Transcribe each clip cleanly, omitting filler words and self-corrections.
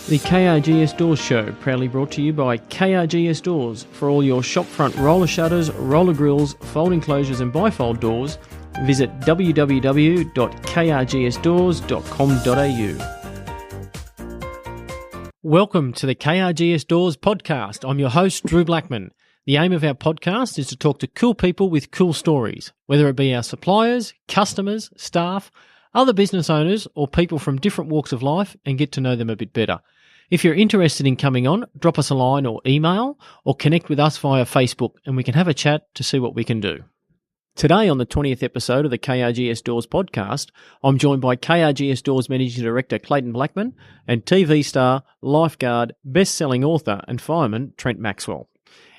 The KRGS Doors Show, proudly brought to you by KRGS Doors. For all your shopfront roller shutters, roller grills, folding closures and bifold doors, visit www.krgsdoors.com.au. Welcome to the KRGS Doors podcast. I'm your host, Drew Blackman. The aim of our podcast is to talk to cool people with cool stories, whether it be our suppliers, customers, staff, other business owners, or people from different walks of life, and get to know them a bit better. If you're interested in coming on, drop us a line or email, or connect with us via Facebook, and we can have a chat to see what we can do. Today, on the 20th episode of the KRGS Doors podcast, I'm joined by KRGS Doors Managing Director Clayton Blackman and TV star, Lifeguard, best-selling author and fireman Trent Maxwell.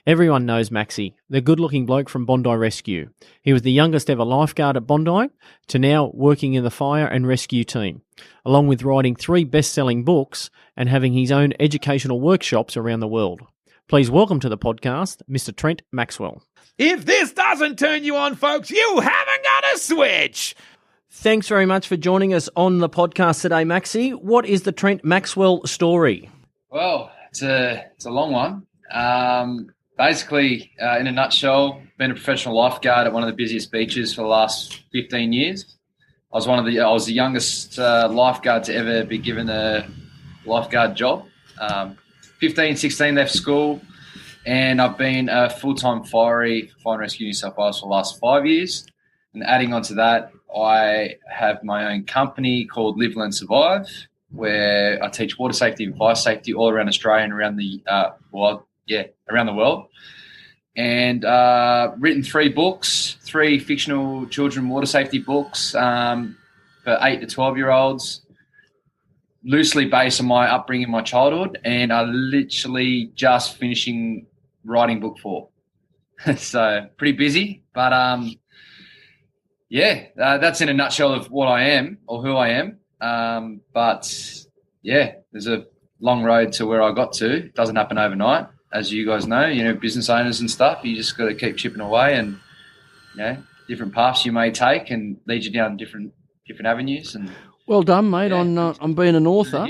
Everyone knows Maxie, the good-looking bloke from Bondi Rescue. He was the youngest ever lifeguard at Bondi, to now working in the fire and rescue team, along with writing 3 best-selling books and having his own educational workshops around the world. Please welcome to the podcast, Mr. Trent Maxwell. If this doesn't turn you on, folks, you haven't got a switch. Thanks very much for joining us on the podcast today, Maxie. What is the Trent Maxwell story? Well, it's a long one. Basically, in a nutshell, been a professional lifeguard at one of the busiest beaches for the last 15 years. I was the youngest lifeguard to ever be given a lifeguard job. 15, 16 left school, and I've been a full-time firey for Fire and Rescue New South Wales for the last 5 years. And adding on to that, I have my own company called Live, Learn, Survive, where I teach water safety and fire safety all around Australia and around the around the world. And written 3 books, 3 fictional children water safety books for 8 to 12-year-olds, loosely based on my upbringing in my childhood, and I'm literally just finishing writing book 4. So pretty busy, but that's in a nutshell of what I am or who I am. But yeah, there's a long road to where I got to. It doesn't happen overnight. As you guys know, business owners and stuff, you just got to keep chipping away, and different paths you may take and lead you down different avenues. And well done, mate, on being an author.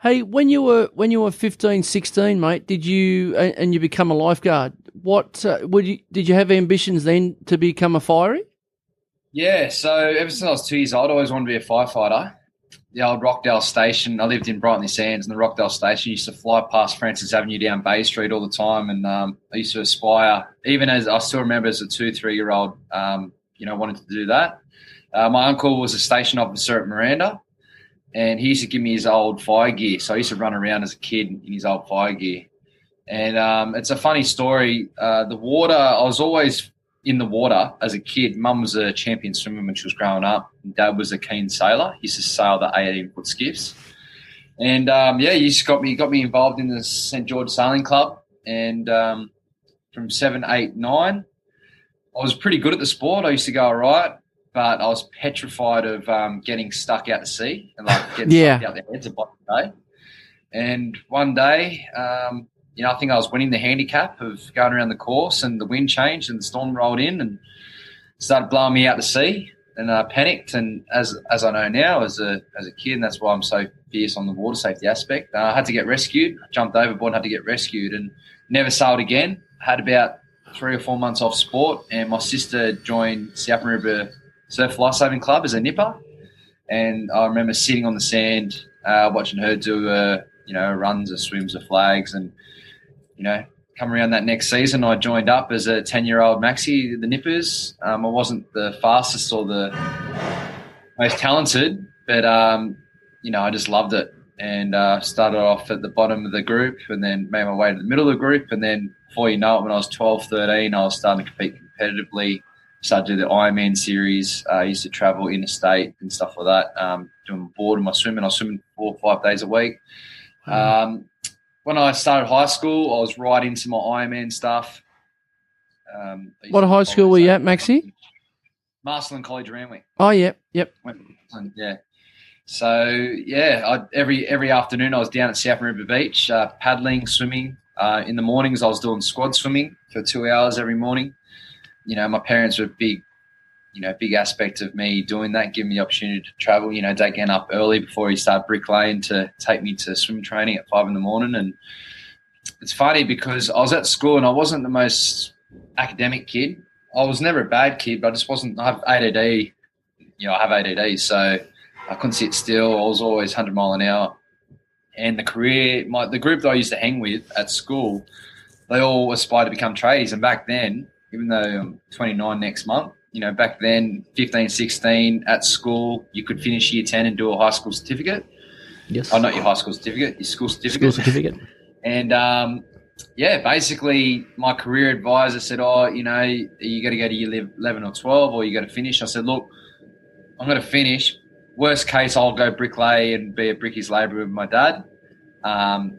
Hey, when you were 15, 16, mate, did you and you become a lifeguard? What did you have ambitions then to become a firey? Yeah, so ever since I was 2 years old, I always wanted to be a firefighter. The old Rockdale Station, I lived in Brighton Sands, and the Rockdale Station used to fly past Francis Avenue down Bay Street all the time, and I used to aspire, even as I still remember as a 2-3-year-old, wanted to do that. My uncle was a station officer at Miranda, and he used to give me his old fire gear, so I used to run around as a kid in his old fire gear. And it's a funny story. The water, I was always in the water as a kid. Mum was a champion swimmer when she was growing up. Dad was a keen sailor. He used to sail the 18-foot skiffs. And, he just got me involved in the St. George Sailing Club. And from 7, 8, 9, I was pretty good at the sport. I used to go all right, but I was petrified of getting stuck out to sea and getting sucked out the heads of the day. And one day, I think I was winning the handicap of going around the course, and the wind changed and the storm rolled in and started blowing me out to sea, and I panicked. And as I know now, as a kid, and that's why I'm so fierce on the water safety aspect, I had to get rescued. I jumped overboard and had to get rescued, and never sailed again. I had about 3 or 4 months off sport, and my sister joined South River Surf Lifesaving Club as a nipper. And I remember sitting on the sand, watching her do runs or swims or flags, and come around that next season, I joined up as a 10-year-old Maxie, the nippers. I wasn't the fastest or the most talented, but, I just loved it. And started off at the bottom of the group and then made my way to the middle of the group. And then before you know it, when I was 12, 13, I was starting to compete competitively, started to do the Ironman series. I used to travel interstate and stuff like that, doing board and my swimming. I was swimming 4 or 5 days a week. When I started high school, I was right into my Ironman stuff. What high school were you at, Maxie? Marsland College, Randwick. Oh, yep. Yeah. So, every afternoon I was down at South River Beach, paddling, swimming. In the mornings I was doing squad swimming for 2 hours every morning. My parents were big big aspect of me doing that, giving me the opportunity to travel, getting up early before he started bricklaying to take me to swim training at 5 a.m. And it's funny because I was at school and I wasn't the most academic kid. I was never a bad kid, but I just wasn't. I have ADD. I have ADD, so I couldn't sit still. I was always 100 mile an hour. And the group that I used to hang with at school, they all aspired to become tradies. And back then, even though I'm 29 next month, back then, 15, 16 at school, you could finish year 10 and do a high school certificate. Yes. Oh, not your high school certificate, your school certificate. School certificate. And, basically my career advisor said, you got to go to year 11 or 12 or you got to finish. I said, look, I'm going to finish. Worst case, I'll go bricklay and be a brickies labourer with my dad.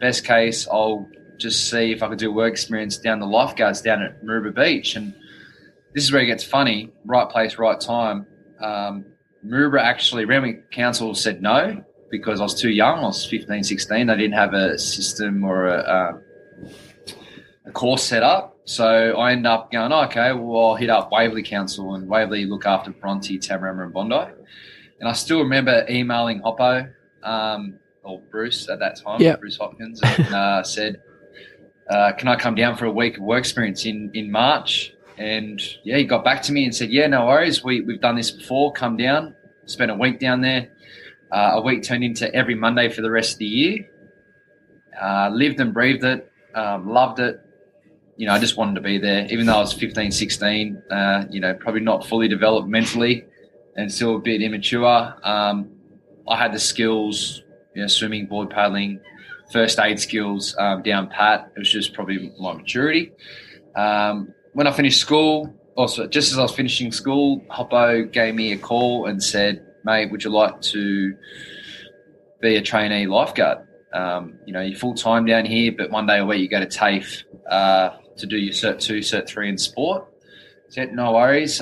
Best case, I'll just see if I could do work experience down the lifeguards down at Maroubra Beach. And this is where it gets funny. Right place, right time. Maroubra Randwick Council said no because I was too young. I was 15, 16. They didn't have a system or a course set up. So I ended up going, okay, well, I'll hit up Waverley Council, and Waverley look after Bronte, Tamarama and Bondi. And I still remember emailing Hoppo, or Bruce at that time, Bruce Hopkins, and said, can I come down for a week of work experience in March? And, he got back to me and said, no worries. We've done this before. Come down. Spent a week down there. A week turned into every Monday for the rest of the year. Lived and breathed it. Loved it. I just wanted to be there. Even though I was 15, 16, probably not fully developed mentally and still a bit immature. I had the skills, swimming, board paddling, first aid skills down pat. It was just probably my maturity. When I finished school, also just as I was finishing school, Hoppo gave me a call and said, mate, would you like to be a trainee lifeguard? You're full-time down here, but one day a week you go to TAFE to do your Cert 2, Cert 3 in sport. Said, no worries.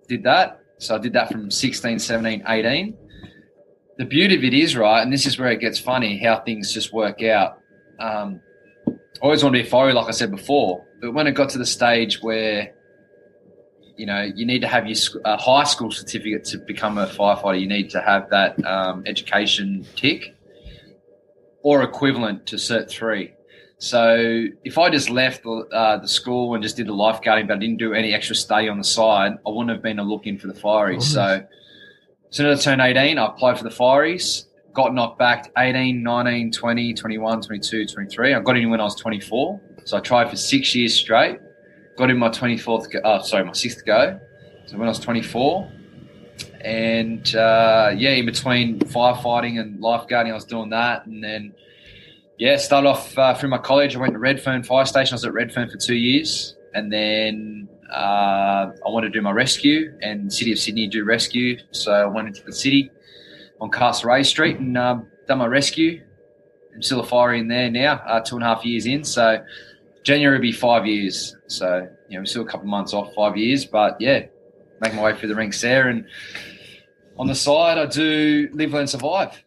Did that. So I did that from 16, 17, 18. The beauty of it is, right, and this is where it gets funny, how things just work out. I always wanted to be a fireman, like I said before, but when it got to the stage where, you need to have your high school certificate to become a firefighter, you need to have that education tick or equivalent to Cert 3. So if I just left the school and just did the lifeguarding but I didn't do any extra study on the side, I wouldn't have been a look in for the fireys. So as soon as I turned 18, I applied for the fireys, got knocked back 18, 19, 20, 21, 22, 23. I got in when I was 24. So I tried for 6 years straight. Got in my 6th go. So when I was 24. And, in between firefighting and lifeguarding, I was doing that. And then, started off through my college. I went to Redfern Fire Station. I was at Redfern for 2 years. And then I wanted to do my rescue, and City of Sydney do rescue. So I went into the city on Castlereagh Street and done my rescue. I'm still a fire in there now, 2.5 years in. So January will be 5 years. So, we're still a couple of months off 5 years. But, make my way through the ranks there. And on the side, I do live, learn, survive.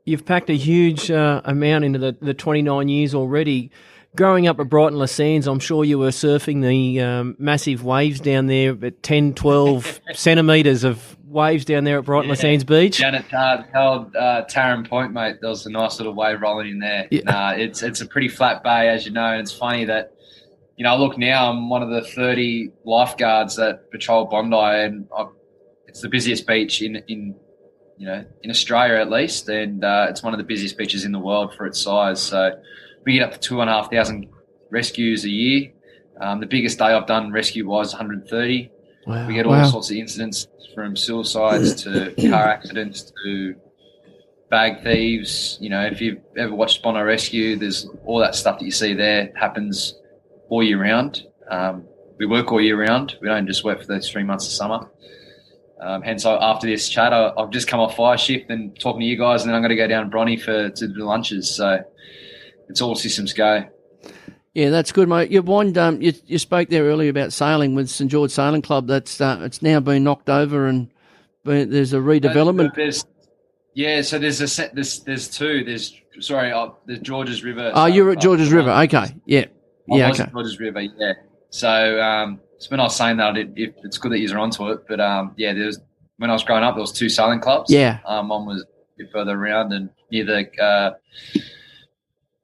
You've packed a huge amount into the 29 years already. Growing up at Brighton Les Sands, I'm sure you were surfing the massive waves down there at 10, 12 centimetres of waves down there at Brighton Les Sands Beach. Janet held Tarrant Point, mate. There was a nice little wave rolling in there. Yeah. Nah, it's a pretty flat bay, as you know, and it's funny that, look now, I'm one of the 30 lifeguards that patrol Bondi, and it's the busiest beach in Australia at least, and it's one of the busiest beaches in the world for its size. So we get up to 2,500 rescues a year. The biggest day I've done rescue-wise, 130. Wow. We get all sorts of incidents, from suicides to car accidents to bag thieves. If you've ever watched Bondi Rescue, there's all that stuff that you see there happens all year round. We work all year round. We don't just work for those 3 months of summer. Hence, after this chat, I've just come off fire shift and talking to you guys, and then I'm going to go down to Bronte to do lunches. So it's all systems go. Yeah, that's good, mate. You spoke there earlier about sailing with St George Sailing Club. That's it's now been knocked over, and there's a redevelopment. So there's two. There's Georges River. Oh, you're at Georges River. Okay. Yeah. I was at Georges River. Yeah. So it's when I was saying that if it's good that you're onto it, but when I was growing up, there was 2 sailing clubs. Yeah. One was a bit further around and near the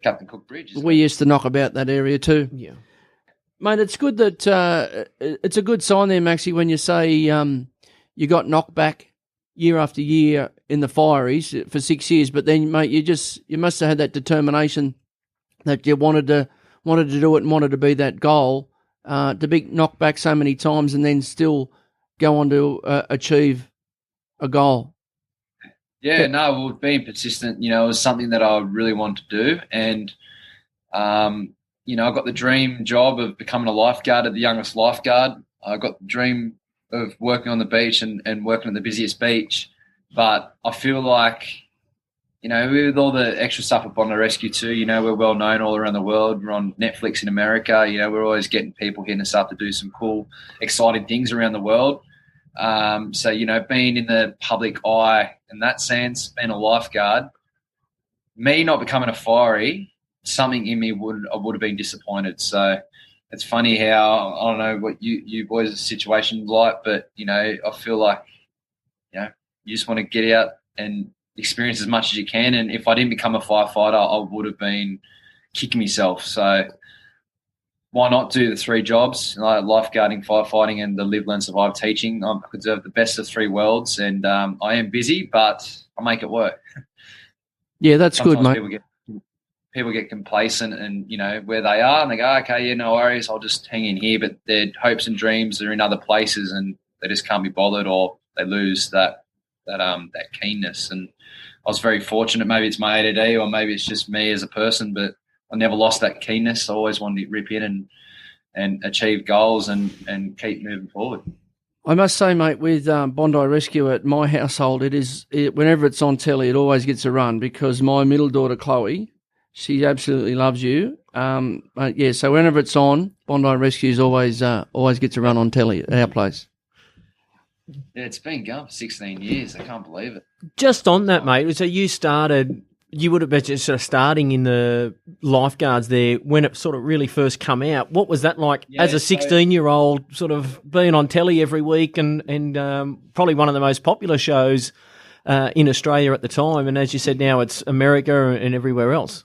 Captain Cook Bridge. We used to knock about that area too. Yeah. Mate, it's good that it's a good sign there, Maxie, when you say you got knocked back year after year in the Fireys for 6 years, but then, mate, you must have had that determination that you wanted to do it and wanted to be that goal, to be knocked back so many times and then still go on to achieve a goal. Yeah, no, well, being persistent, it was something that I really wanted to do. And, I got the dream job of becoming a lifeguard, the youngest lifeguard. I got the dream of working on the beach and working at the busiest beach. But I feel like, with all the extra stuff at Bondi Rescue too, we're well known all around the world. We're on Netflix in America. We're always getting people hitting us up to do some cool, exciting things around the world. So, being in the public eye in that sense, being a lifeguard, me not becoming a fiery, something in me I would have been disappointed. So it's funny how, I don't know what you boys' situation like, but, I feel like, you just want to get out and experience as much as you can. And if I didn't become a firefighter, I would have been kicking myself. So why not do the 3 jobs, like lifeguarding, firefighting, and the live, learn, survive teaching? I could have the best of 3 worlds, and I am busy, but I make it work. Yeah, that's Sometimes good, mate. People get complacent and, where they are, and they go, okay, yeah, no worries, I'll just hang in here. But their hopes and dreams are in other places, and they just can't be bothered, or they lose that keenness. And I was very fortunate. Maybe it's my ADD, or maybe it's just me as a person, but I never lost that keenness. I always wanted to rip in and achieve goals and keep moving forward. I must say, mate, with Bondi Rescue at my household, whenever it's on telly, it always gets a run because my middle daughter, Chloe, she absolutely loves you. So whenever it's on, Bondi Rescue always gets a run on telly at our place. Yeah, it's been going for 16 years. I can't believe it. Just on that, mate, so you would have been just sort of starting in the lifeguards there when it sort of really first come out. What was that like as a 16-year-old, sort of being on telly every week and probably one of the most popular shows in Australia at the time? And as you said, now it's America and everywhere else.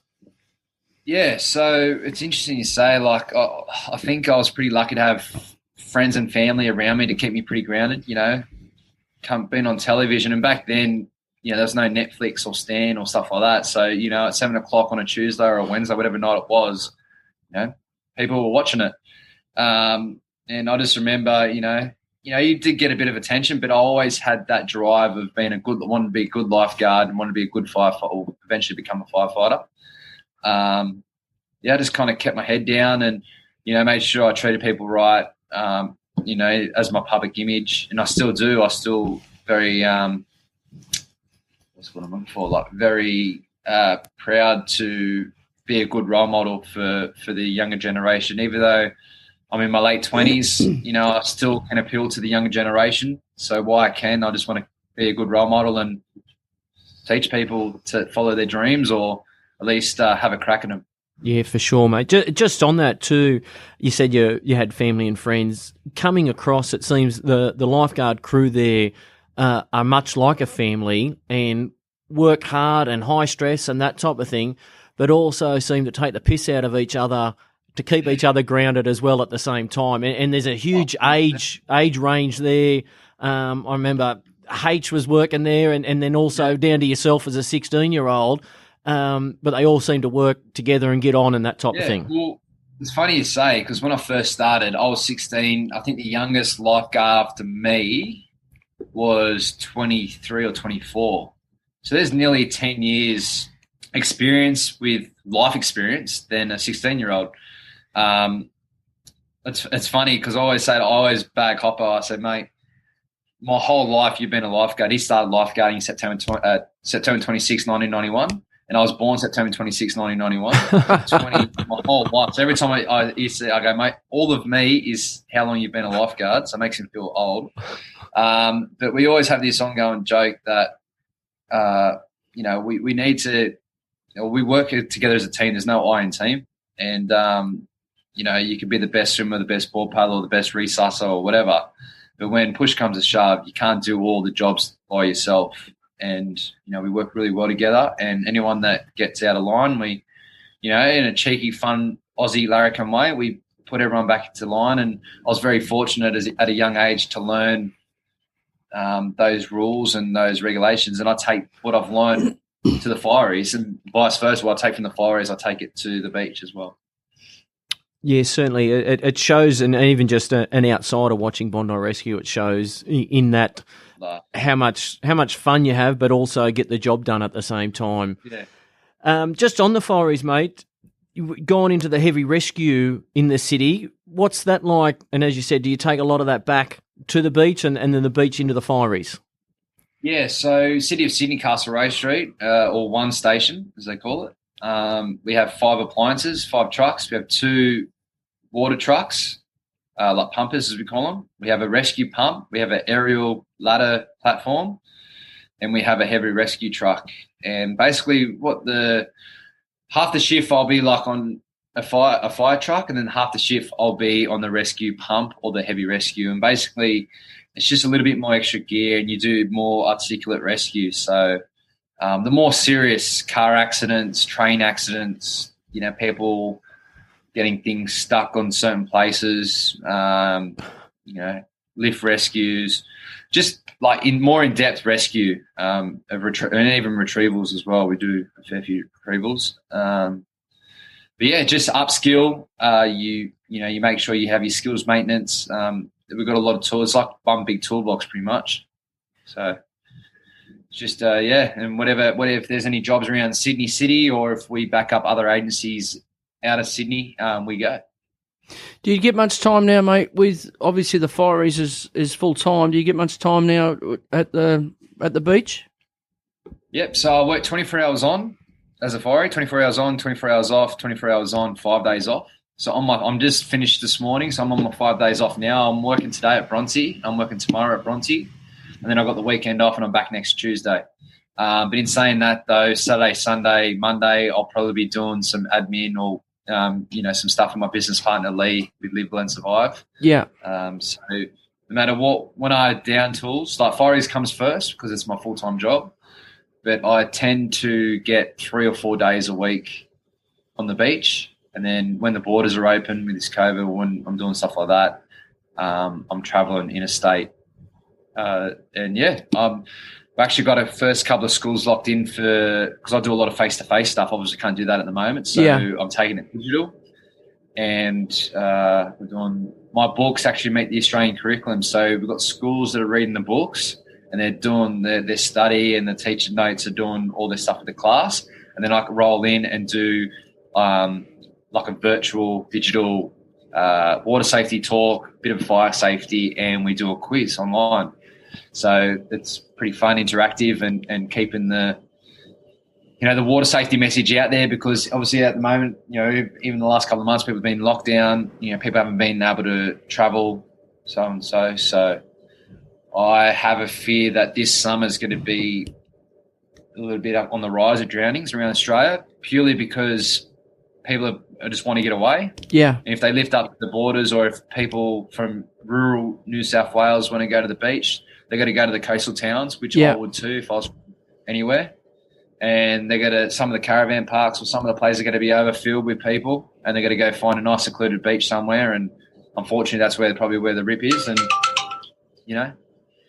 Yeah, so it's interesting you say, like, I think I was pretty lucky to have friends and family around me to keep me pretty grounded, being on television. And back then, there was no Netflix or Stan or stuff like that. So, at 7 o'clock on a Tuesday or a Wednesday, whatever night it was, people were watching it. And I just remember, you did get a bit of attention, but I always had that drive of wanting to be a good lifeguard and wanting to be a good firefighter, or eventually become a firefighter. I just kind of kept my head down and, made sure I treated people right, as my public image. And I still do. I still very, what's what I'm looking for? Like very proud to be a good role model for the younger generation. Even though I'm in my late 20s, I still can appeal to the younger generation. So while I can, I just want to be a good role model and teach people to follow their dreams, or at least have a crack at them. Yeah, for sure, mate. Just on that too, you said you had family and friends coming across. It seems the lifeguard crew there are much like a family and work hard and high stress and that type of thing, but also seem to take the piss out of each other to keep each other grounded as well at the same time. And there's a huge age range there. I remember H was working there, and then also down to yourself as a 16-year-old. But they all seem to work together and get on and that type of thing. Well, it's funny you say, because when I first started, I was 16. I think the youngest lifeguard after me was 23 or 24. So there's nearly 10 years experience with life experience than a 16-year-old. It's funny because I always bag Hopper. I say, mate, my whole life you've been a lifeguard. He started lifeguarding September 26, 1991. And I was born September 26, 1991. My whole life. So every time I go, mate, all of me is how long you've been a lifeguard. So it makes him feel old. But we always have this ongoing joke that, we need to, we work together as a team. There's no I in team. And you could be the best swimmer, the best ball paddler, or the best resusser or whatever. But when push comes to shove, you can't do all the jobs by yourself. And, we work really well together. And anyone that gets out of line, we, in a cheeky, fun Aussie larrikin way, we put everyone back into line. And I was very fortunate at a young age to learn those rules and those regulations. And I take what I've learned to the fireys, and vice versa. What I take from the fireys, I take it to the beach as well. Yeah, certainly. It shows, and even just an outsider watching Bondi Rescue, it shows in that how much fun you have, but also get the job done at the same time. Yeah. Just on the fireys, mate, you've gone into the heavy rescue in the city. What's that like? And as you said, do you take a lot of that back to the beach and then the beach into the fireys? Yeah, so City of Sydney, Castlereagh Street, or One Station, as they call it. We have 5 appliances, 5 trucks. We have 2 water trucks, like pumpers, as we call them. We have a rescue pump. We have an aerial ladder platform. And we have a heavy rescue truck. And basically half the shift I'll be like on a fire truck, and then half the shift I'll be on the rescue pump or the heavy rescue. And basically it's just a little bit more extra gear, and you do more articulate rescue. So the more serious car accidents, train accidents, people getting things stuck on certain places, lift rescues, just like more in-depth rescue and even retrievals as well. We do a fair few retrievals. But yeah, just upskill. You make sure you have your skills maintenance. We've got a lot of tools, like one big toolbox pretty much. So just, and whatever if there's any jobs around Sydney City, or if we back up other agencies out of Sydney, we go. Do you get much time now, mate, with obviously the fireys is full-time? Do you get much time now at the beach? Yep, so I work 24 hours on as a firey, 24 hours on, 24 hours off, 24 hours on, 5 days off. So I'm just finished this morning, so I'm on my 5 days off now. I'm working today at Bronte. I'm working tomorrow at Bronte. And then I've got the weekend off, and I'm back next Tuesday. But in saying that, though, Saturday, Sunday, Monday, I'll probably be doing some admin or, some stuff with my business partner, Lee, with Live, Learn, Survive. Yeah. So no matter what, when I down tools, like fireys comes first because it's my full-time job. But I tend to get 3 or 4 days a week on the beach. And then when the borders are open with this COVID, when I'm doing stuff like that, I'm traveling interstate. I've actually got a first couple of schools locked in because I do a lot of face-to-face stuff. Obviously can't do that at the moment. So I'm taking it digital. And we're doing my books actually meet the Australian curriculum. So we've got schools that are reading the books, and they're doing their study, and the teacher notes are doing all their stuff with the class. And then I can roll in and do like a virtual digital water safety talk, bit of fire safety, and we do a quiz online. So it's pretty fun, interactive, and keeping the water safety message out there, because obviously at the moment, even the last couple of months, people have been locked down, people haven't been able to travel, so and so. So I have a fear that this summer is going to be a little bit up on the rise of drownings around Australia, purely because people just want to get away. Yeah. And if they lift up the borders, or if people from rural New South Wales want to go to the beach, they got to go to the coastal towns, which I would too if I was anywhere. And they go to some of the caravan parks, or some of the places are going to be overfilled with people, and they're going to go find a nice secluded beach somewhere. And unfortunately, that's probably where the rip is. And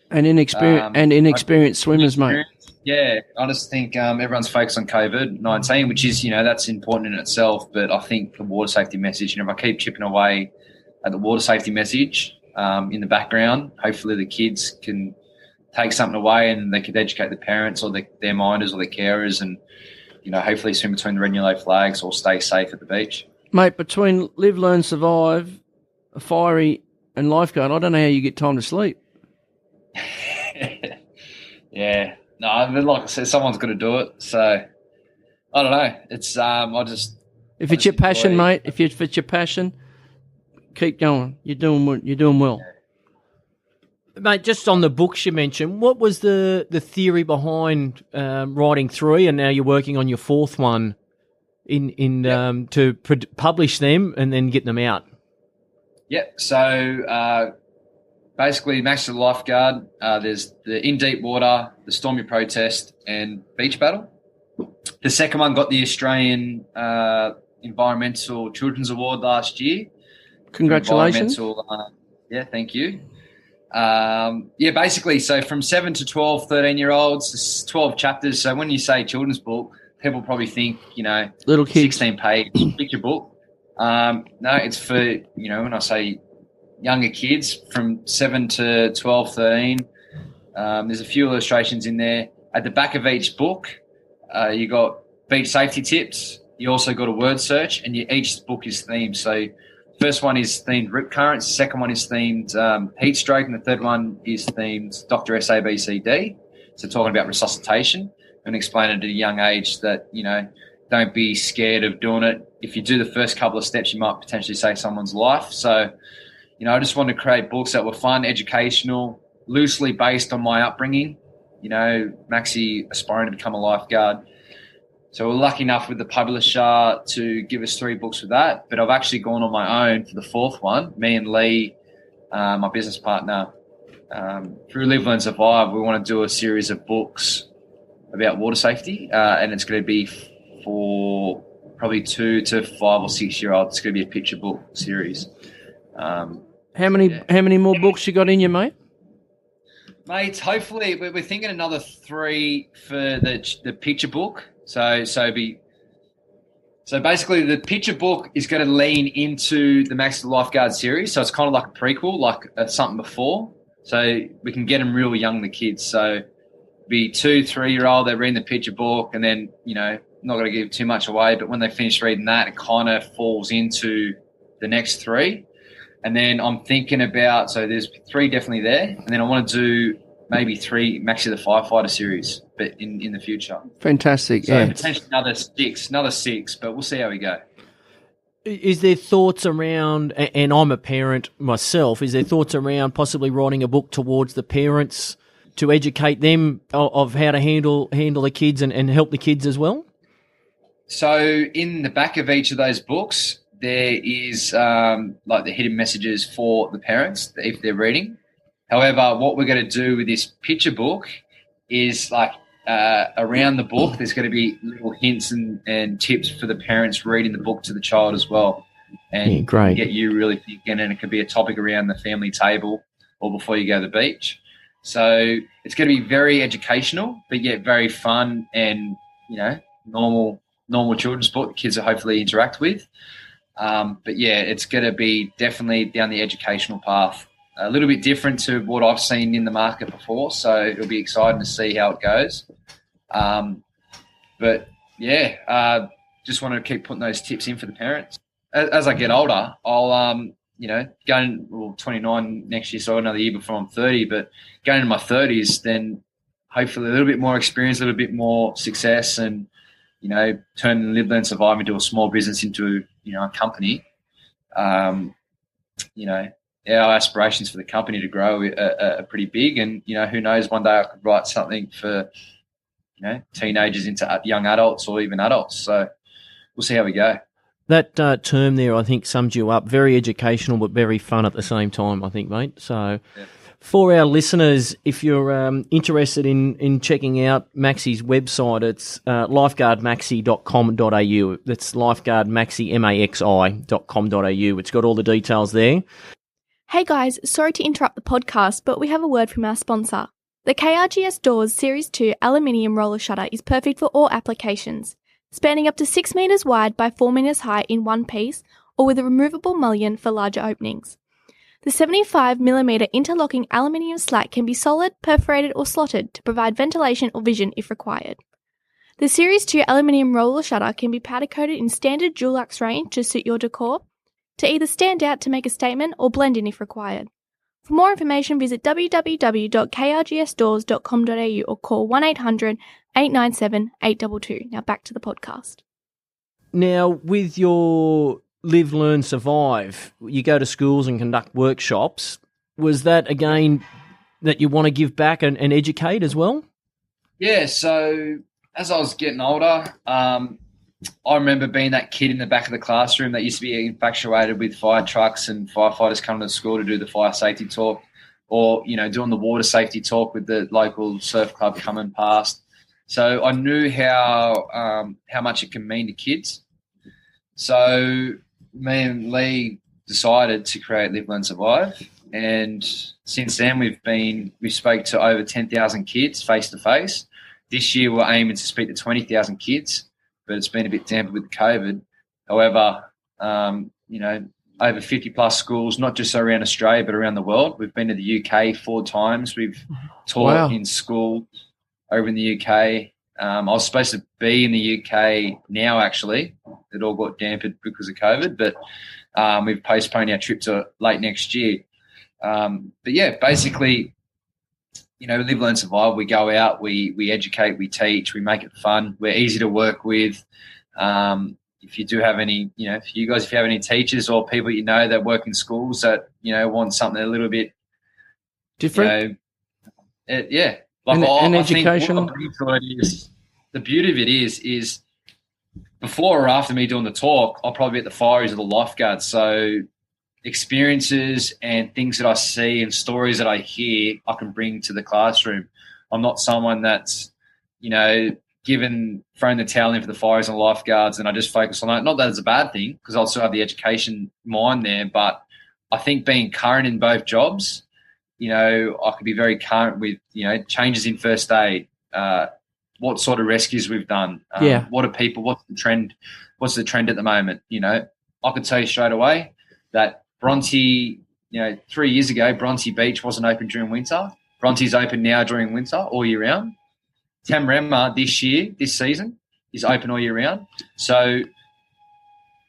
and inexperienced swimmers, mate. Yeah, I just think everyone's focused on COVID-19, which is, that's important in itself. But I think the water safety message, if I keep chipping away at the water safety message in the background, hopefully the kids can take something away, and they could educate the parents or their minders or their carers, and, hopefully swim between the red and yellow flags or stay safe at the beach. Mate, between Live, Learn, Survive, a firey, and Lifeguard, I don't know how you get time to sleep. Yeah. No, but like I said, someone's got to do it. So I don't know. It's if it's your passion, mate. If it's your passion, keep going. You're doing well, mate. Just on the books you mentioned, what was the theory behind writing 3, and now you're working on your 4th one? to publish them and then get them out? Yep. So basically, Max the Lifeguard, there's the In Deep Water, the Stormy Protest, and Beach Battle. The second one got the Australian Environmental Children's Award last year. Congratulations. Yeah, thank you. Basically, so from 7 to 12, 13-year-olds, there's 12 chapters. So when you say children's book, people probably think, little kids, 16-page picture book. No, it's for, when I say younger kids from 7 to 12, 13, there's a few illustrations in there. At the back of each book, you got beach safety tips. You also got a word search, and each book is themed. So first one is themed rip currents, the second one is themed heat stroke, and the third one is themed Dr. SABCD. So talking about resuscitation, and explaining at a young age that, don't be scared of doing it. If you do the first couple of steps, you might potentially save someone's life. So, I just wanted to create books that were fun, educational, loosely based on my upbringing. Maxie aspiring to become a lifeguard. So we're lucky enough with the publisher to give us 3 books for that. But I've actually gone on my own for the 4th one. Me and Lee, my business partner, through Live, Learn, Survive, we want to do a series of books about water safety. And it's going to be for probably 2 to 5 or 6 year olds. It's going to be a picture book series. How many more books you got in you, mate? Mate, hopefully we're thinking another 3 for the picture book. So basically the picture book is going to lean into the Max the Lifeguard series. So it's kind of like a prequel, like something before. So we can get them real young, the kids. So be 2, 3-year-old, they're reading the picture book, and then, not going to give too much away, but when they finish reading that, it kind of falls into the next 3. And then I'm thinking about, so there's 3 definitely there. And then I want to do maybe 3 Maxie the Firefighter series, but in the future. Fantastic. So yeah. potentially another 6, but we'll see how we go. Is there thoughts around, and I'm a parent myself, is there thoughts around possibly writing a book towards the parents to educate them of how to handle the kids and help the kids as well? So in the back of each of those books, there is like the hidden messages for the parents if they're reading. However, what we're going to do with this picture book is like around the book, there's going to be little hints and tips for the parents reading the book to the child as well. And great. Get you really thinking, and it could be a topic around the family table or before you go to the beach. So it's going to be very educational, but yet very fun and, normal children's book the kids will hopefully interact with. But yeah, it's going to be definitely down the educational path. A little bit different to what I've seen in the market before, so it'll be exciting to see how it goes. But yeah, just want to keep putting those tips in for the parents. As I get older, I'll going 29 next year, so another year before I'm 30. But going into my 30s, then hopefully a little bit more experience, a little bit more success, and turn Live, Learn, Survive into a small business into a company. Our aspirations for the company to grow are pretty big, and who knows, one day I could write something for teenagers into young adults or even adults. So we'll see how we go. That term there, I think, sums you up. Very educational, but very fun at the same time, I think, mate. So yeah. For our listeners, if you're interested in checking out Maxie's website, it's lifeguardmaxi.com.au. That's lifeguardmaxi, maxi.com.au. It's got all the details there. Hey guys, sorry to interrupt the podcast, but we have a word from our sponsor. The KRGS Doors Series 2 aluminium roller shutter is perfect for all applications, spanning up to 6 metres wide by 4 metres high in one piece, or with a removable mullion for larger openings. The 75mm interlocking aluminium slat can be solid, perforated or slotted to provide ventilation or vision if required. The Series 2 aluminium roller shutter can be powder coated in standard Dulux range to suit your decor, to either stand out to make a statement or blend in if required. For more information, visit www.krgsdoors.com.au or call 1800 897 822. Now back to the podcast. Now, with your Live, Learn, Survive, you go to schools and conduct workshops. Was that, again, that you want to give back and educate as well? Yeah, so as I was getting older, I remember being that kid in the back of the classroom that used to be infatuated with fire trucks and firefighters coming to school to do the fire safety talk, or, doing the water safety talk with the local surf club coming past. So I knew how much it can mean to kids. So me and Lee decided to create Live, Learn, Survive. And since then, we spoke to over 10,000 kids face to face. This year, we're aiming to speak to 20,000 kids, but it's been a bit dampened with COVID. However, over 50 plus schools, not just around Australia, but around the world. We've been to the UK 4 times. We've taught in school over in the UK. I was supposed to be in the UK now, actually. It all got dampened because of COVID, but we've postponed our trip to late next year. But yeah, basically, Live, Learn, Survive. We go out, we educate, we teach, we make it fun. We're easy to work with. If you do have any, if you have any teachers or people that work in schools that want something a little bit different, yeah. And educational. The beauty of it is before or after me doing the talk, I'll probably be at the Fireys or the Lifeguard. So experiences and things that I see and stories that I hear, I can bring to the classroom. I'm not someone that's, throwing the towel in for the Fireys and Lifeguards and I just focus on that. Not that it's a bad thing because I'll still have the education mind there, but I think being current in both jobs, I could be very current with, changes in first aid, what sort of rescues we've done. What are people, what's the trend at the moment? I could tell you straight away that Bronte, 3 years ago, Bronte Beach wasn't open during winter. Bronte's open now during winter all year round. Tamarama this season, is open all year round. So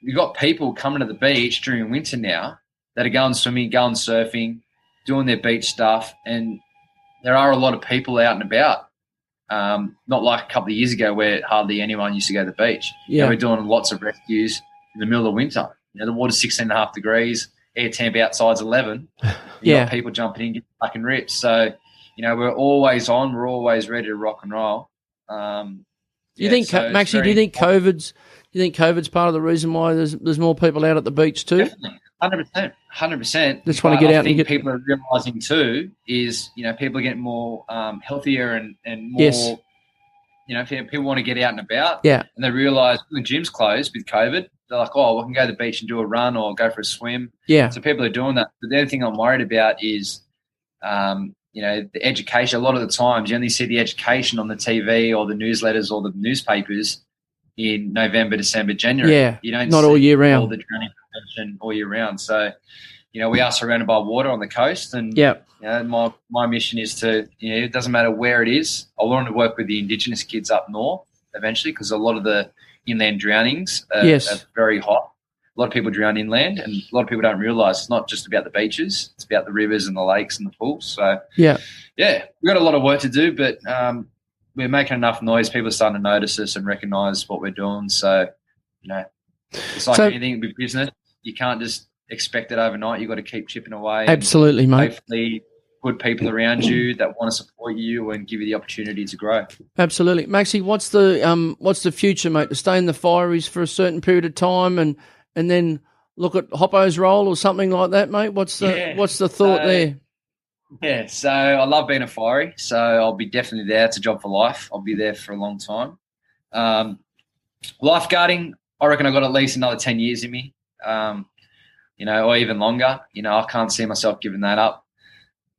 you've got people coming to the beach during winter now that are going swimming, going surfing, doing their beach stuff, and there are a lot of people out and about. Not like a couple of years ago where hardly anyone used to go to the beach. Yeah. We're doing lots of rescues in the middle of winter. The water's 16.5 degrees, air temp outside's 11. You got people jumping in, getting fucking ripped. So, we're always on. We're always ready to rock and roll. Do you think, Maxie? Do you think COVID's part of the reason why there's more people out at the beach too? Definitely, 100%. Just want to get out. I think people are realising too is people are getting more healthier and more. Yes. People want to get out and about. Yeah. And they realise the gym's closed with COVID. They're like, oh, we can go to the beach and do a run or go for a swim. Yeah. So people are doing that. But the other thing I'm worried about is, the education. A lot of the times you only see the education on the TV or the newsletters or the newspapers in November, December, January. Yeah. You don't not see all year round. all the drowning prevention all year round. So, we are surrounded by water on the coast, and my mission is to, it doesn't matter where it is. I want to work with the Indigenous kids up north eventually because a lot of the inland drownings are very hot. A lot of people drown inland, and a lot of people don't realise it's not just about the beaches; it's about the rivers and the lakes and the pools. So, we've got a lot of work to do, but we're making enough noise. People are starting to notice us and recognise what we're doing. So, it's like anything with business. You can't just expect it overnight. You've got to keep chipping away. Absolutely, mate. Hopefully, good people around you that want to support you and give you the opportunity to grow. Absolutely, Maxie. What's the future, mate? To stay in the Fireys for a certain period of time and then look at Hoppo's role or something like that, mate? What's the thought there? Yeah, so I love being a Fiery, so I'll be definitely there. It's a job for life. I'll be there for a long time. Lifeguarding, I reckon I've got at least another 10 years in me, or even longer. I can't see myself giving that up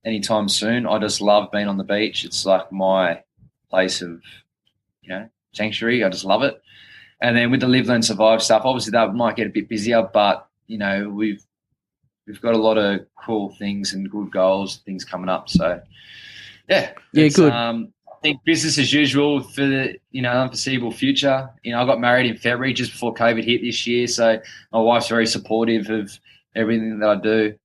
anytime soon. I just love being on the beach. It's like my place of, sanctuary. I just love it. And then with the Live, Learn, Survive stuff, obviously that might get a bit busier, but, we've got a lot of cool things and good goals, things coming up. So, good. I think business as usual for the, unforeseeable future. I got married in February just before COVID hit this year. So my wife's very supportive of everything that I do.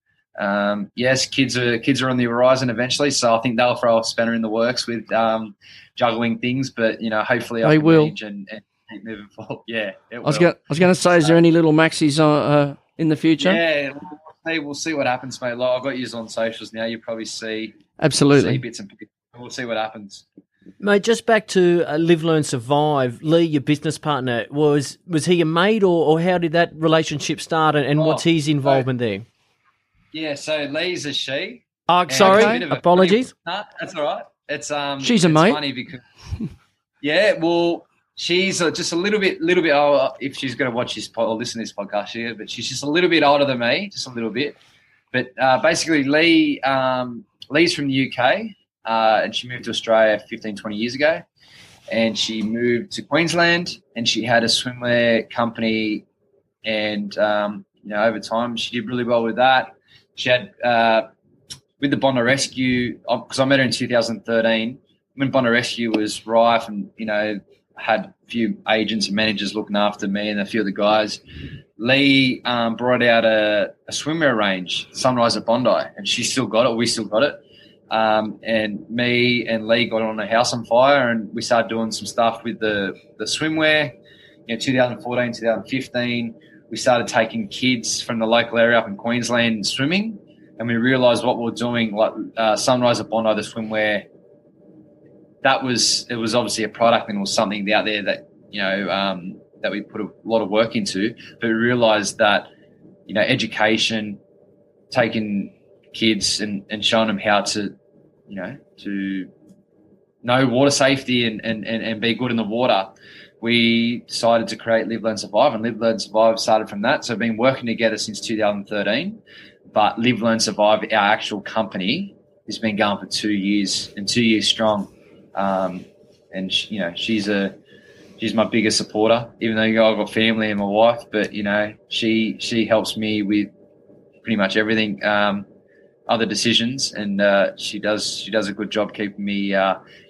Yes, kids are on the horizon eventually. So I think they'll throw a spanner in the works with juggling things, but, hopefully I can manage and keep moving forward. Yeah. I was going to say, is there any little Maxies in the future? Yeah, we'll see what happens, mate. Like, I've got you on socials now. You probably see absolutely bits and pieces. We'll see what happens. Mate, just back to Live, Learn, Survive. Lee, your business partner, was he your mate, or how did that relationship start, and what's his involvement there? Yeah, so Lee's a she. Oh, sorry, apologies. No, that's all right. It's she's a it's mate. funny because she's just a little bit older. If she's going to watch this or listen to this podcast, but she's just a little bit older than me, just a little bit. But basically, Lee's from the UK, and she moved to Australia 15, 20 years ago. And she moved to Queensland, and she had a swimwear company. And, over time, she did really well with that. She had, with the Bondi Rescue, because I met her in 2013, when Bondi Rescue was rife and, had a few agents and managers looking after me and a few of the guys, Lee brought out a swimwear range, Sunrise at Bondi, and she still got it. We still got it. And me and Lee got on a house on fire, and we started doing some stuff with the swimwear. 2014, 2015, we started taking kids from the local area up in Queensland swimming, and we realised what we were doing, like Sunrise at Bondi, the swimwear. It was obviously a product, and it was something out there that that we put a lot of work into, but we realised that education, taking kids and showing them how to to know water safety and be good in the water, we decided to create Live, Learn, Survive, and Live, Learn, Survive started from that. So we've been working together since 2013, but Live, Learn, Survive, our actual company, has been going for 2 years and 2 years strong. And she's my biggest supporter, even though I've got family and my wife, but she helps me with pretty much everything, other decisions, and she does a good job keeping me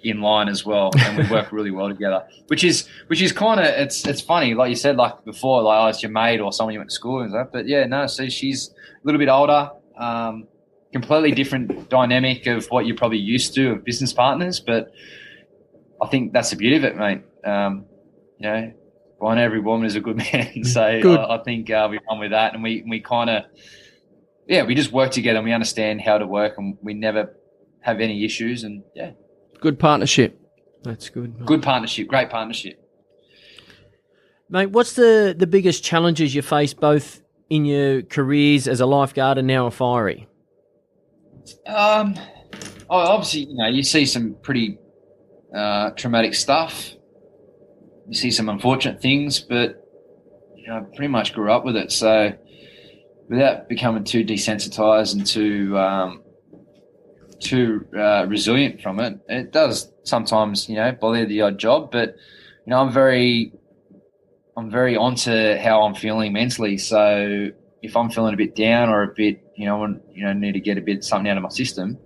in line as well, and we work really well together, which is kind of, it's funny, like you said, like before, like, oh, it's your mate or someone you went to school with and stuff, but yeah, no, so she's a little bit older, completely different dynamic of what you're probably used to of business partners, but I think that's the beauty of it, mate. Well, every woman is a good man, so I think we run with that, and we kind of, we just work together, and we understand how to work, and we never have any issues, and good partnership. That's good, mate. Good partnership, great partnership, mate. What's the biggest challenges you face both in your careers as a lifeguard and now a firey? Obviously, you see some pretty traumatic stuff. You see some unfortunate things, but I pretty much grew up with it. So without becoming too desensitized and too resilient from it, it does sometimes, bother the odd job. But I'm very onto how I'm feeling mentally. So if I'm feeling a bit down or a bit, need to get a bit something out of my system,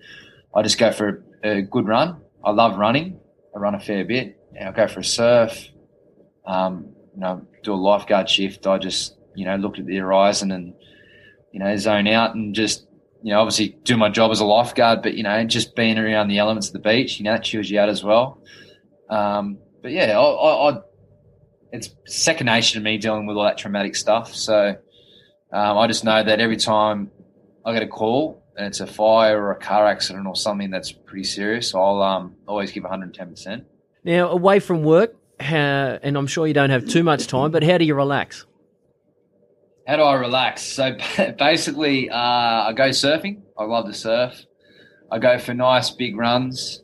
I just go for a good run. I love running. I run a fair bit. I go for a surf. Do a lifeguard shift. I just, look at the horizon and, zone out and just, obviously do my job as a lifeguard, but, just being around the elements of the beach, that chills you out as well. But yeah, it's second nature to me dealing with all that traumatic stuff. So I just know that every time I get a call and it's a fire or a car accident or something that's pretty serious, I'll always give 110%. Now, away from work, and I'm sure you don't have too much time, but how do you relax? How do I relax? So basically, I go surfing. I love to surf. I go for nice big runs,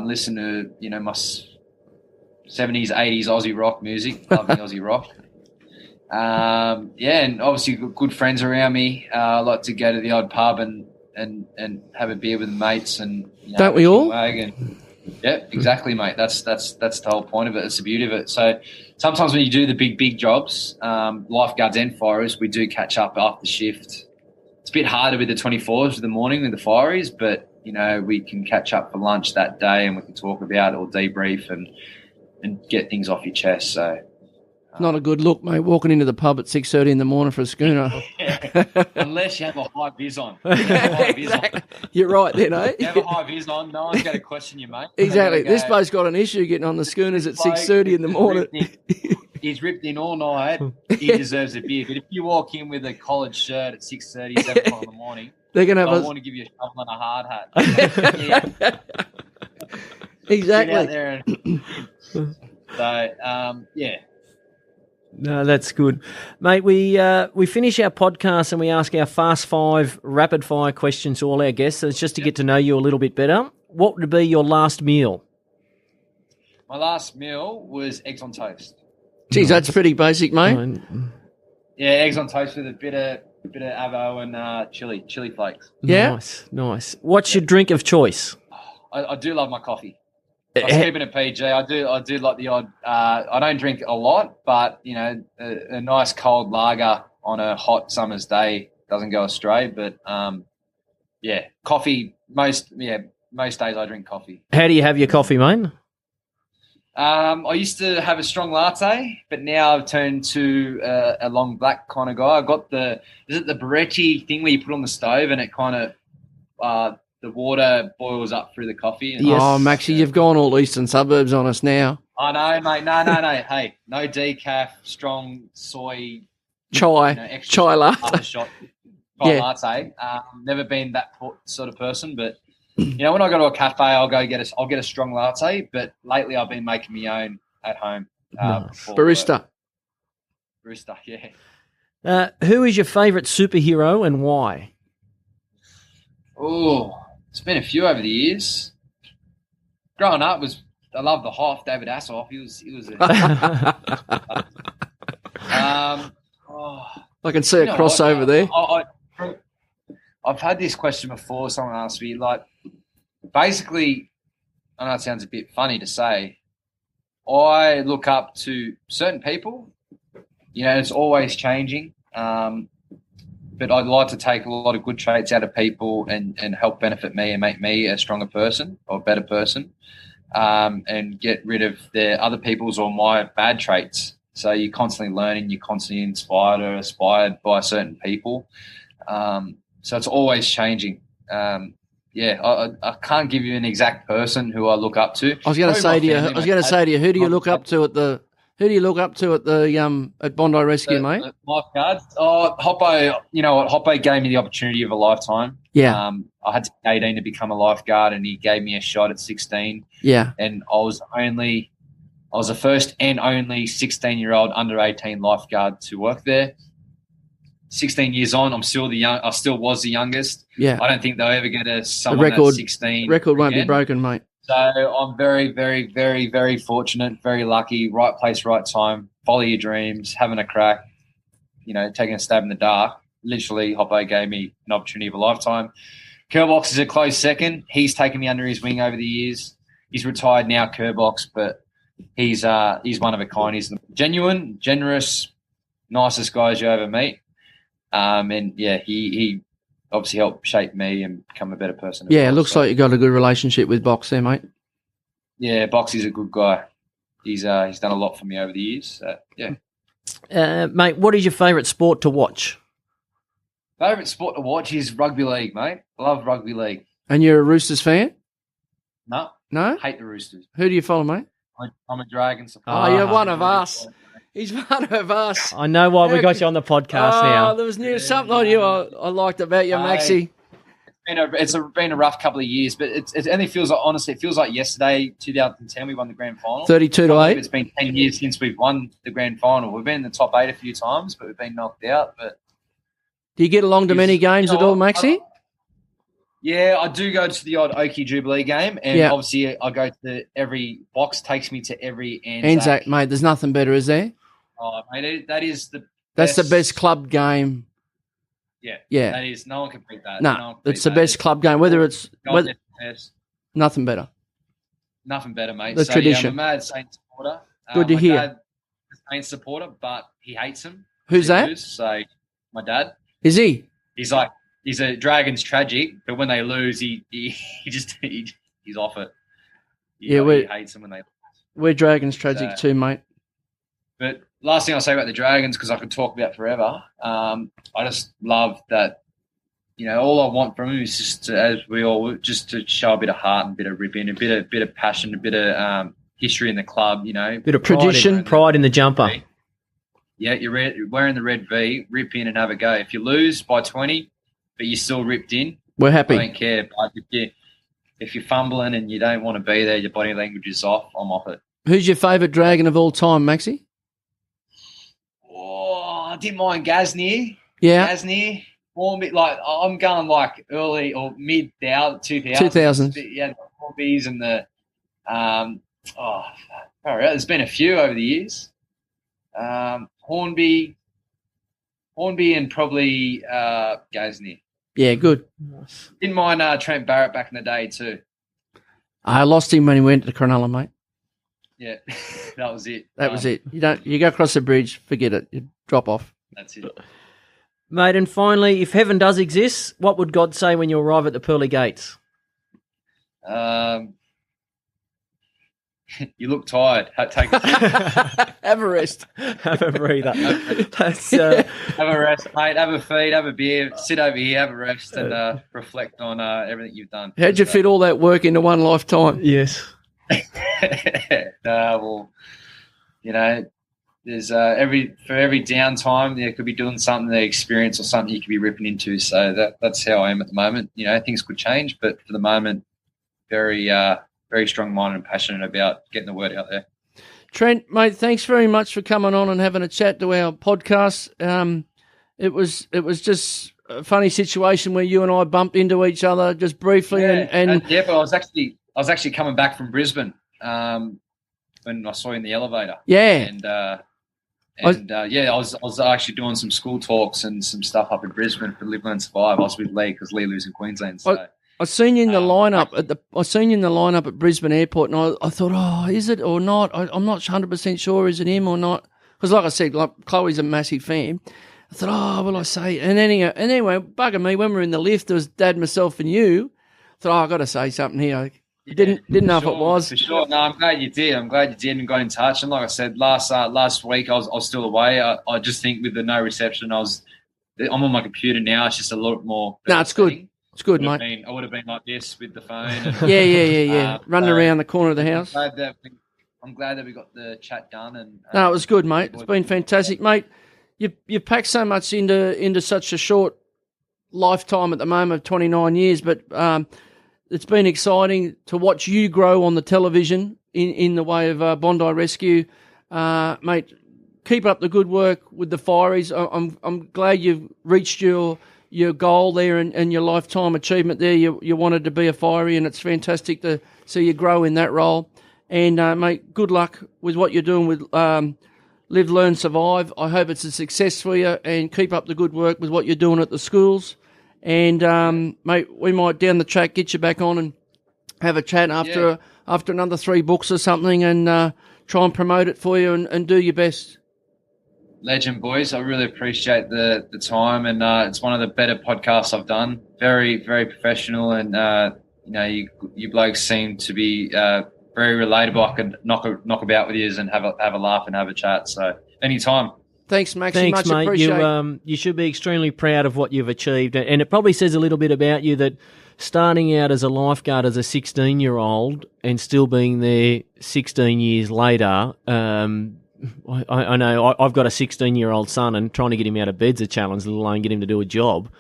listen to, my 70s, 80s Aussie rock music. Love the Aussie rock. And obviously good friends around me. I like to go to the odd pub and have a beer with mates, and don't we all? Yeah, exactly, mate. That's the whole point of it. It's the beauty of it. So sometimes when you do the big jobs, lifeguards and firers, we do catch up after shift. It's a bit harder with the 24s in the morning with the fireys, but we can catch up for lunch that day, and we can talk about it or debrief and get things off your chest. So. Not a good look, mate, walking into the pub at 6:30 in the morning for a schooner. Unless you have a high vis on. Exactly. You're right then, eh? You have a high vis on, no one's going to question you, mate. Exactly. This bloke's got an issue getting on the schooners at 6:30 in the morning. He's ripped in all night. He deserves a beer. But if you walk in with a collared shirt at 6:30, 7 o'clock in the morning, they're going to I want to give you a shovel and a hard hat. Exactly. out there and so yeah. No, that's good, mate. We finish our podcast and we ask our fast 5 rapid fire questions to all our guests. So it's just to get to know you a little bit better. What would be your last meal? My last meal was eggs on toast. Geez, that's pretty basic, mate. Yeah, eggs on toast with a bit of avo and chili flakes. Yeah. Nice. What's your drink of choice? I do love my coffee. I was keeping it PG. I do like the odd. I don't drink a lot, but you know, a nice cold lager on a hot summer's day doesn't go astray. But yeah, coffee. Most days I drink coffee. How do you have your coffee, mate? I used to have a strong latte, but now I've turned to a long black kind of guy. I got the Beretti thing where you put on the stove and it kind of the water boils up through the coffee. And Oh, Maxie, you've gone all eastern suburbs on us now. I know, mate. No. Hey, no decaf, strong soy. Chai latte. Shot. Yeah. Latte. Never been that sort of person, but you know, when I go to a cafe, I'll get a strong latte. But lately, I've been making my own at home. Barista. Barista, yeah. Who is your favourite superhero and why? Oh, it's been a few over the years. Growing up I loved the Hoff, David Hasselhoff. He was I can see a crossover there. I've had this question before. Someone asked me, like, basically, I know it sounds a bit funny to say, I look up to certain people. You know, it's always changing. But I'd like to take a lot of good traits out of people and help benefit me and make me a stronger person or a better person, and get rid of the other people's or my bad traits. So you're constantly learning, you're constantly inspired by certain people. So it's always changing. I can't give you an exact person who I look up to. I was going to say to you, who do you look up to at the at Bondi Rescue, mate? The lifeguards. Oh, Hoppo. You know what? Hoppo gave me the opportunity of a lifetime. Yeah. I had to be 18 to become a lifeguard, and he gave me a shot at 16. Yeah. And I was the first and only 16-year-old under 18 lifeguard to work there. 16 years on, I still was the youngest. Yeah. I don't think they'll ever get someone at 16. Record won't be broken, mate. So I'm very, very, very, very fortunate, very lucky. Right place, right time. Follow your dreams, having a crack. You know, taking a stab in the dark. Literally, Hoppo gave me an opportunity of a lifetime. Kerbox is a close second. He's taken me under his wing over the years. He's retired now, Kerbox, but he's one of a kind. He's genuine, generous, nicest guys you ever meet. And yeah, he obviously helped shape me and become a better person. Yeah, it looks like you got a good relationship with Box there, mate. Yeah, Boxy's a good guy. He's done a lot for me over the years. So, yeah. Mate, what is your favourite sport to watch? Favourite sport to watch is rugby league, mate. I love rugby league. And you're a Roosters fan? No. No? Hate the Roosters. Who do you follow, mate? I'm a Dragon supporter. Oh, you're one of us. He's one of us. I know why we got you on the podcast now. There was something on you I liked about you, Maxie. It's been a rough couple of years, but it only feels like, honestly, it feels like yesterday, 2010, we won the grand final. 32-8. It's been 10 years since we've won the grand final. We've been in the top 8 a few times, but we've been knocked out. But do you get along to many games at all, Maxie? Yeah, I do go to the odd Oakey Jubilee game, and obviously I go to every Box takes me to every Anzac, mate. There's nothing better, is there? Oh, mate, that's the best club game. Yeah. That is. No one can beat that. No, it's the best club game. Nothing better. Nothing better, mate. The tradition. Yeah, I'm a mad Saints supporter. Good to hear. My dad's a Saints supporter, but he hates them. Who's that? So my dad. Is he? He's a Dragons tragic, but when they lose, he's off it. He hates them when they lose. We're Dragons tragic too, mate. But last thing I'll say about the Dragons, because I could talk about forever, I just love that, you know, all I want from them is just to show a bit of heart and a bit of ripping, a bit of passion, a bit of history in the club, you know. Bit of tradition, pride in the jumper. Yeah, you're wearing the red V, rip in and have a go. If you lose by 20, but you're still ripped in, we're happy. I don't care. But if you're fumbling and you don't want to be there, your body language is off, I'm off it. Who's your favourite dragon of all time, Maxie? Oh, I didn't mind Gasnier. Yeah. Gasnier. Hornby, like I'm going like early or mid 2000s. 2000s. Yeah, the Hornbys and the there's been a few over the years. Hornby and probably Gasnier. Yeah, good. Didn't mind Trent Barrett back in the day too. I lost him when he went to Cronulla, mate. Yeah, that was it. That was it. You go across the bridge, forget it. You drop off. That's it. Mate, and finally, if heaven does exist, what would God say when you arrive at the pearly gates? You look tired. Take a Have a rest. Have a breather. That's, have a rest, mate. Have a feed. Have a beer. Sit over here. Have a rest and reflect on everything you've done. How'd you fit all that work into one lifetime? yes. Well, you know, there's every downtime there could be doing something, the experience or something you could be ripping into. So that's how I am at the moment. You know, things could change, but for the moment, very strong-minded and passionate about getting the word out there. Trent, mate, thanks very much for coming on and having a chat to our podcast. It was just a funny situation where you and I bumped into each other just briefly, But I was actually coming back from Brisbane when I saw you in the elevator. Yeah, I was actually doing some school talks and some stuff up in Brisbane for Live Learn Survive. I was with Lee because Lee lives in Queensland. So. I seen you in the lineup at Brisbane Airport, and I thought, oh, is it or not? I'm not 100% sure, is it him or not? Because, like I said, Chloe's a massive fan. I thought, oh, will I say? And anyway, bugging me when we were in the lift, there was Dad, myself, and you. I thought, I got to say something here. Didn't know if it was. For sure. No, I'm glad you did. I'm glad you did and got in touch. And like I said, last week I was still away. I just think with the no reception, I'm on my computer now. It's just a lot more. No, it's good. It's good, mate. I would have been like this with the phone. And, yeah. Running around the corner of the house. I'm glad that we got the chat done. And no, it was good, mate. It's been fantastic, mate. You packed so much into such a short lifetime at the moment of 29 years, but it's been exciting to watch you grow on the television in the way of Bondi Rescue, mate. Keep up the good work with the Fireys. I'm glad you've reached your goal there and your lifetime achievement there. You wanted to be a Fiery, and it's fantastic to see you grow in that role. And, mate, good luck with what you're doing with Live, Learn, Survive. I hope it's a success for you, and keep up the good work with what you're doing at the schools. And, mate, we might down the track get you back on and have a chat after another 3 books or something, and try and promote it for you and do your best. Legend, boys. I really appreciate the time, and it's one of the better podcasts I've done. Very, very professional, and you blokes seem to be very relatable. I could knock about with you and have a laugh and have a chat. So anytime. Thanks, Max. Thanks, much mate. You should be extremely proud of what you've achieved, and it probably says a little bit about you that starting out as a lifeguard as a 16-year-old and still being there 16 years later. I know I've got a 16-year-old son, and trying to get him out of bed's a challenge, let alone get him to do a job.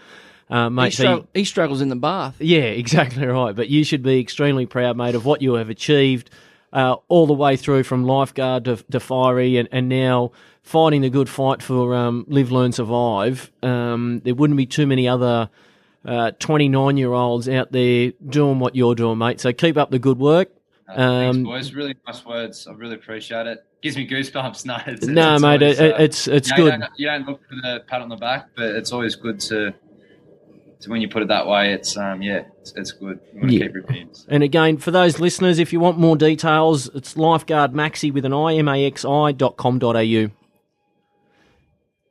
Mate, he struggles in the bath. Yeah, exactly right. But you should be extremely proud, mate, of what you have achieved all the way through from lifeguard to Fiery and now fighting the good fight for Live, Learn, Survive. There wouldn't be too many other 29-year-olds out there doing what you're doing, mate. So keep up the good work. Thanks, boys. Really nice words. I really appreciate it. Gives me goosebumps. Mate, it's good. You don't look for the pat on the back, but it's always good to when you put it that way. It's it's good. You want to keep repeating. And again, for those listeners, if you want more details, it's Lifeguard Maxi with an IMAXI.com.au.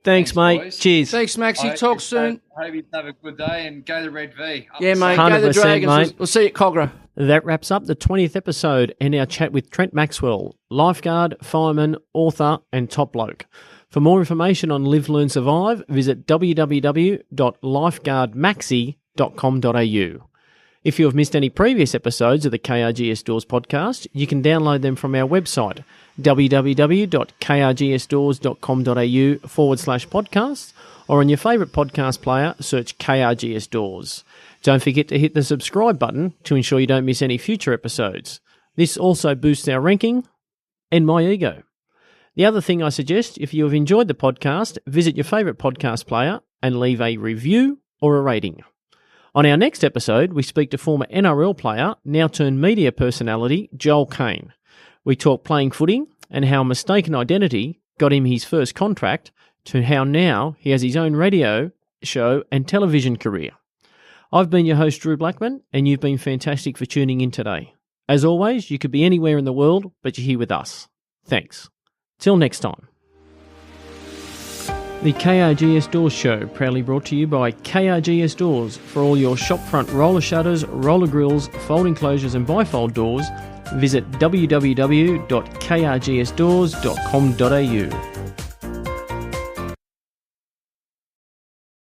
Thanks, mate. Boys. Cheers. Thanks, Maxie. Talk soon. Hope you have a good day and go the Red V. Yeah, mate. 100%, Go the Dragons. mate. We'll see you at Cogra. That wraps up the 20th episode and our chat with Trent Maxwell, lifeguard, fireman, author, and top bloke. For more information on Live, Learn, Survive, visit www.lifeguardmaxi.com.au. If you have missed any previous episodes of the KRGS Doors podcast, you can download them from our website, www.krgsdoors.com.au/podcasts, or on your favourite podcast player, search KRGS Doors. Don't forget to hit the subscribe button to ensure you don't miss any future episodes. This also boosts our ranking and my ego. The other thing I suggest, if you have enjoyed the podcast, visit your favourite podcast player and leave a review or a rating. On our next episode, we speak to former NRL player, now turned media personality, Joel Kane. We talk playing footy and how mistaken identity got him his first contract to how now he has his own radio show and television career. I've been your host, Drew Blackman, and you've been fantastic for tuning in today. As always, you could be anywhere in the world, but you're here with us. Thanks. Till next time. The KRGS Doors Show, proudly brought to you by KRGS Doors. For all your shopfront roller shutters, roller grills, folding closures and bifold doors, visit www.krgsdoors.com.au.